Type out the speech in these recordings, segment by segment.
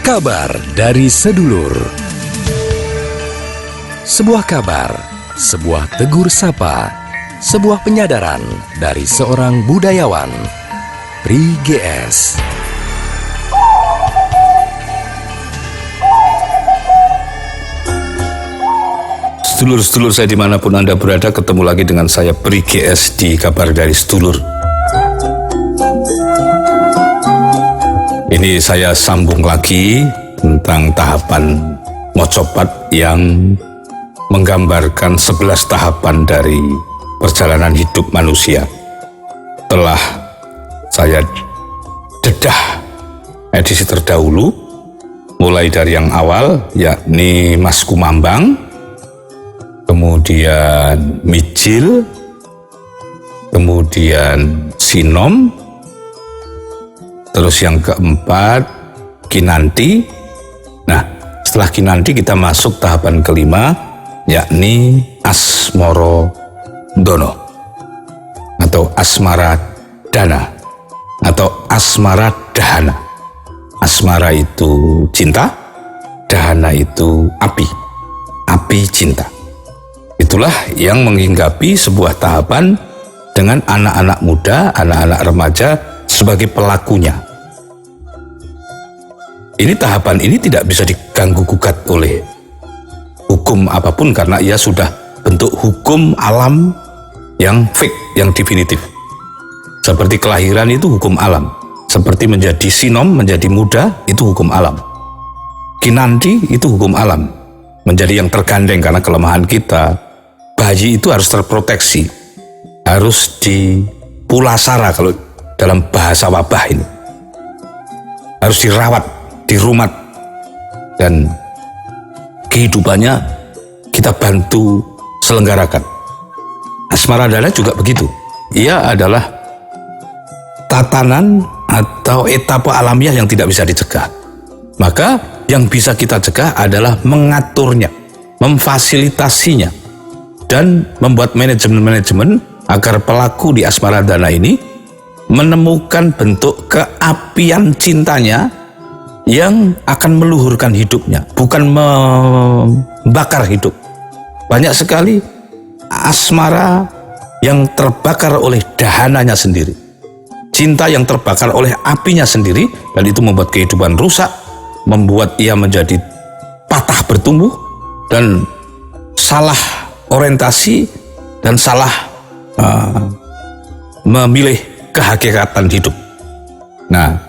Kabar dari sedulur. Sebuah kabar, sebuah tegur sapa, sebuah penyadaran dari seorang budayawan, Pri GS. Sedulur-sedulur saya dimanapun Anda berada, ketemu lagi dengan saya Pri GS di Kabar dari Sedulur. Ini saya sambung lagi tentang tahapan mocopat yang menggambarkan 11 tahapan dari perjalanan hidup manusia. Telah saya dedah edisi terdahulu, mulai dari yang awal, yakni Mas Kumambang, kemudian Mijil, kemudian Sinom, terus yang keempat Kinanti. Nah, setelah Kinanti kita masuk tahapan kelima, yakni Asmoro Dono atau Asmara Dana atau Asmara Dahana. Asmara itu cinta, Dahana itu api cinta. Itulah yang menghinggapi sebuah tahapan dengan anak-anak muda, anak-anak remaja sebagai pelakunya. Ini tahapan ini tidak bisa diganggu-gugat oleh hukum apapun karena ia sudah bentuk hukum alam yang fix, yang definitif. Seperti kelahiran itu hukum alam, seperti menjadi sinom, menjadi muda itu hukum alam. Kinanti itu hukum alam, menjadi yang tergandeng karena kelemahan kita. Bayi itu harus terproteksi, harus dipulasara kalau dalam bahasa wabah ini. Harus dirawat, dirumat, dan kehidupannya kita bantu selenggarakan. Asmara Dana juga begitu. Ia adalah tatanan atau etapa alamiah yang tidak bisa dicegah. Maka yang bisa kita cegah adalah mengaturnya, memfasilitasinya, dan membuat manajemen agar pelaku di Asmara Dana ini menemukan bentuk keapian cintanya yang akan meluhurkan hidupnya, bukan membakar hidup. Banyak sekali asmara yang terbakar oleh dahananya sendiri, cinta yang terbakar oleh apinya sendiri, dan itu membuat kehidupan rusak, membuat ia menjadi patah bertumbuh dan salah orientasi dan salah memilih kehakikatan hidup. Nah,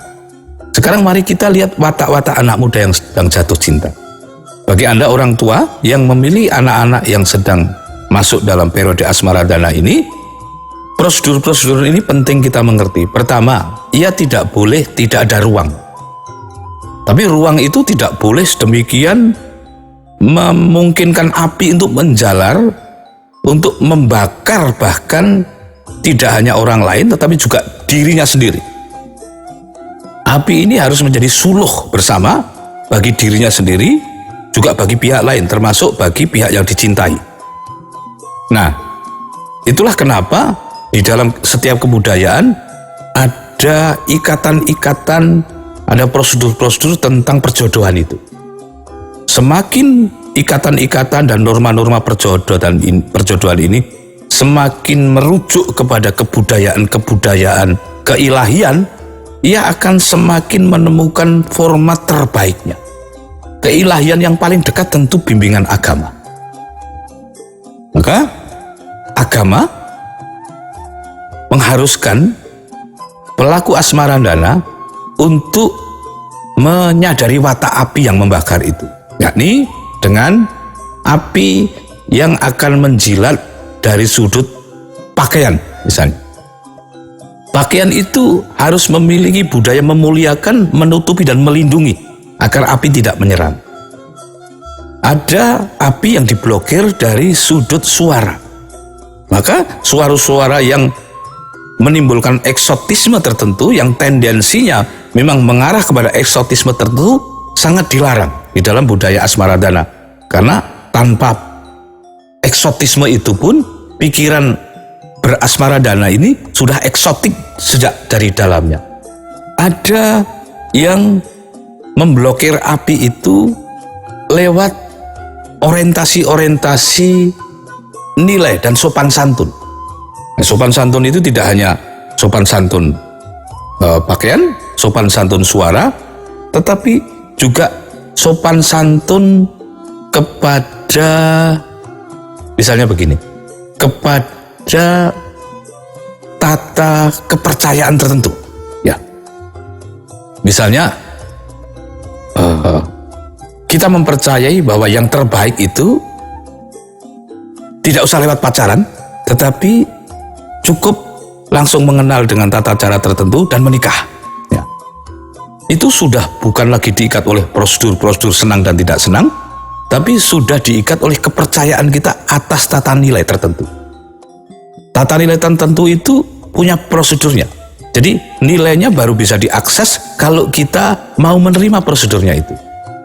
sekarang mari kita lihat watak-watak anak muda yang sedang jatuh cinta. Bagi Anda orang tua yang memilih anak-anak yang sedang masuk dalam periode Asmara Dana ini, prosedur-prosedur ini penting kita mengerti. Pertama, ia tidak boleh tidak ada ruang. Tapi ruang itu tidak boleh sedemikian memungkinkan api untuk menjalar, untuk membakar bahkan tidak hanya orang lain tetapi juga dirinya sendiri. Api ini harus menjadi suluh bersama bagi dirinya sendiri, juga bagi pihak lain, termasuk bagi pihak yang dicintai. Nah, itulah kenapa di dalam setiap kebudayaan ada ikatan-ikatan, ada prosedur-prosedur tentang perjodohan itu. Semakin ikatan-ikatan dan norma-norma perjodohan ini semakin merujuk kepada kebudayaan keilahian, ia akan semakin menemukan format terbaiknya. Keilahian yang paling dekat tentu bimbingan agama. Maka agama mengharuskan pelaku Asmara Dana untuk menyadari watak api yang membakar itu, yakni dengan api yang akan menjilat dari sudut pakaian misalnya. Pakaian itu harus memiliki budaya memuliakan, menutupi dan melindungi agar api tidak menyerang. Ada api yang diblokir dari sudut suara. Maka suara-suara yang menimbulkan eksotisme tertentu, yang tendensinya memang mengarah kepada eksotisme tertentu, sangat dilarang di dalam budaya Asmara Dana. Karena tanpa eksotisme itu pun pikiran berasmara dana ini sudah eksotik sejak dari dalamnya. Ada yang memblokir api itu lewat orientasi-orientasi nilai dan sopan santun. Nah, sopan santun itu tidak hanya sopan santun pakaian, sopan santun suara, tetapi juga sopan santun kepada, misalnya begini, kepada tata kepercayaan tertentu. Ya, misalnya kita mempercayai bahwa yang terbaik itu tidak usah lewat pacaran, tetapi cukup langsung mengenal dengan tata cara tertentu dan menikah. Ya. Itu sudah bukan lagi diikat oleh prosedur-prosedur senang dan tidak senang, tapi sudah diikat oleh kepercayaan kita atas tata nilai tertentu. Tata nilai tertentu itu punya prosedurnya. Jadi nilainya baru bisa diakses kalau kita mau menerima prosedurnya itu.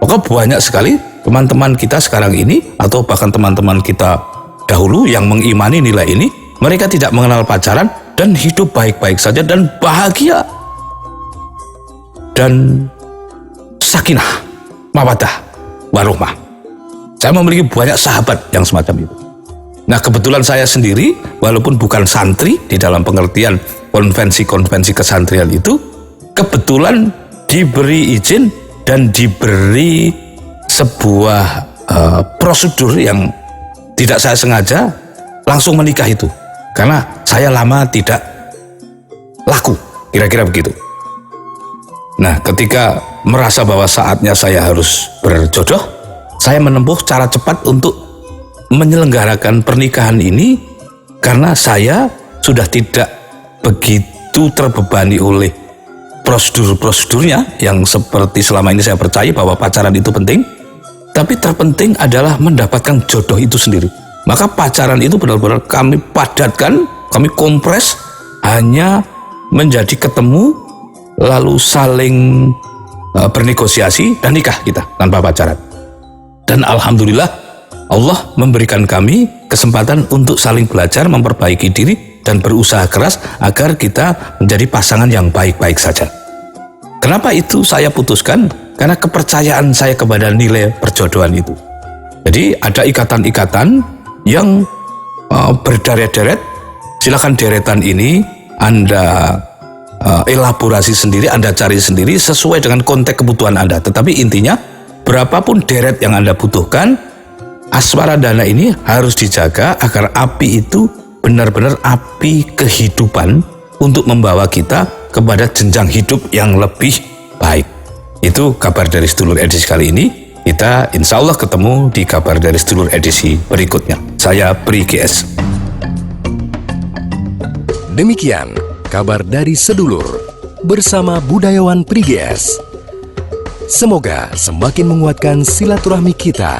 Maka banyak sekali teman-teman kita sekarang ini, atau bahkan teman-teman kita dahulu yang mengimani nilai ini, mereka tidak mengenal pacaran dan hidup baik-baik saja dan bahagia dan sakinah, mawaddah, warohmah. Saya memiliki banyak sahabat yang semacam itu. Nah, kebetulan saya sendiri, walaupun bukan santri di dalam pengertian konvensi-konvensi kesantrian itu, kebetulan diberi izin dan diberi sebuah prosedur yang tidak saya sengaja langsung menikah itu. Karena saya lama tidak laku, kira-kira begitu. Nah, ketika merasa bahwa saatnya saya harus berjodoh, saya menempuh cara cepat untuk menyelenggarakan pernikahan ini karena saya sudah tidak begitu terbebani oleh prosedur-prosedurnya yang seperti selama ini saya percaya bahwa pacaran itu penting, tapi terpenting adalah mendapatkan jodoh itu sendiri. Maka pacaran itu benar-benar kami padatkan, kami kompres hanya menjadi ketemu lalu saling bernegosiasi dan nikah kita tanpa pacaran. Dan alhamdulillah Allah memberikan kami kesempatan untuk saling belajar, memperbaiki diri dan berusaha keras agar kita menjadi pasangan yang baik-baik saja. Kenapa itu saya putuskan? Karena kepercayaan saya kepada nilai perjodohan itu. Jadi ada ikatan-ikatan yang berderet-deret. Silakan deretan ini Anda elaborasi sendiri, Anda cari sendiri sesuai dengan konteks kebutuhan Anda. Tetapi intinya, berapapun deret yang Anda butuhkan, asmara dana ini harus dijaga agar api itu benar-benar api kehidupan untuk membawa kita kepada jenjang hidup yang lebih baik. Itu kabar dari sedulur edisi kali ini. Kita insya Allah ketemu di kabar dari sedulur edisi berikutnya. Saya Pri GS. Demikian kabar dari sedulur bersama budayawan Pri GS. Semoga semakin menguatkan silaturahmi kita